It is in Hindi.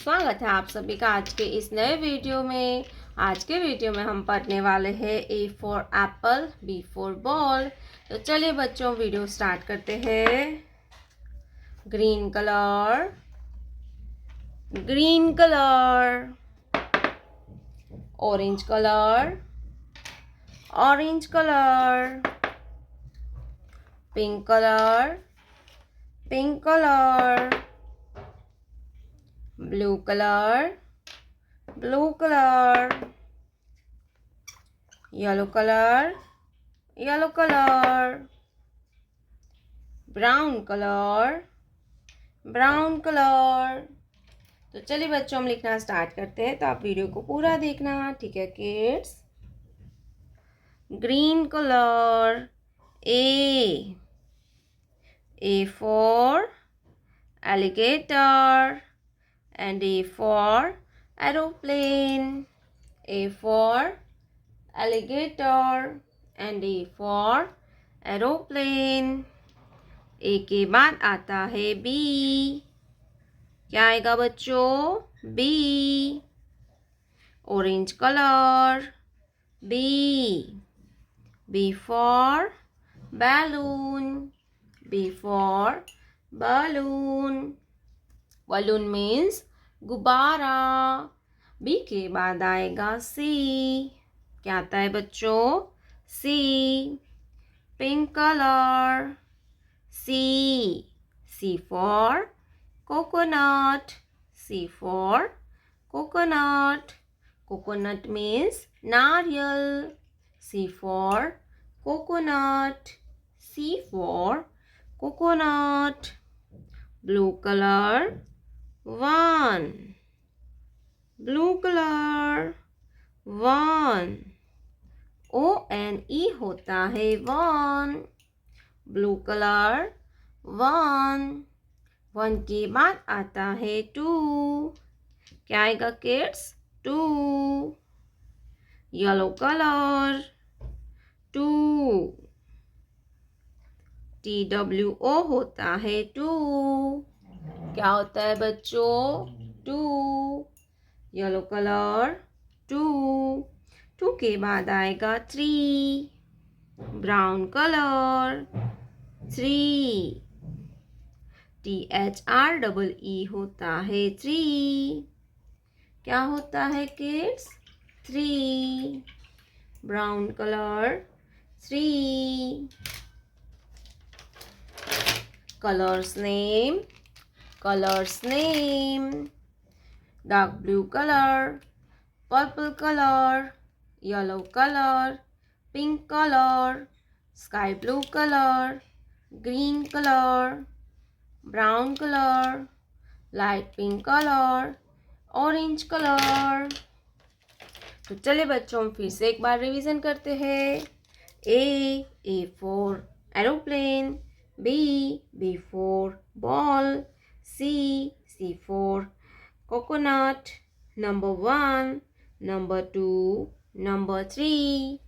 स्वागत है आप सभी का आज के इस नए वीडियो में। आज के वीडियो में हम पढ़ने वाले हैं A for apple, B for ball. तो चलिए बच्चों वीडियो स्टार्ट करते हैं। Green colour, green colour, orange colour, orange colour, pink colour, pink colour, blue color, blue color, yellow color, yellow color, brown color, brown color। तो चलिए बच्चों हम लिखना स्टार्ट करते हैं, तो आप वीडियो को पूरा देखना, ठीक है kids. Green colour, A for alligator and A for aeroplane, A for alligator and A for aeroplane। A के बाद आता है B। क्या आएगा बच्चों? B, orange colour, B for balloon, B for balloon। Balloon means गुब्बारा। बी के बाद आएगा सी। क्या आता है बच्चों? C, pink colour, C for coconut, C for coconut. Coconut means नारियल। C for coconut, C for coconut. Blue colour, one, blue colour, one, ONE होता है one. Blue colour, one. One के बाद आता है टू। क्या आएगा kids? Two, yellow colour, two, TWO होता है टू। क्या होता है बच्चों? Two, yellow colour, two. Two के बाद आएगा three, brown colour, three, THREE होता है थ्री। क्या होता है kids? Three, brown colour, three. Colors name, dark blue color, purple color, yellow color, pink color, sky blue color, green color, brown color, light pink color, orange color। तो चलिए बच्चों हम फिर से एक बार रिवीजन करते हैं। A for aeroplane, B for ball, C for coconut, number 1, number 2, number 3,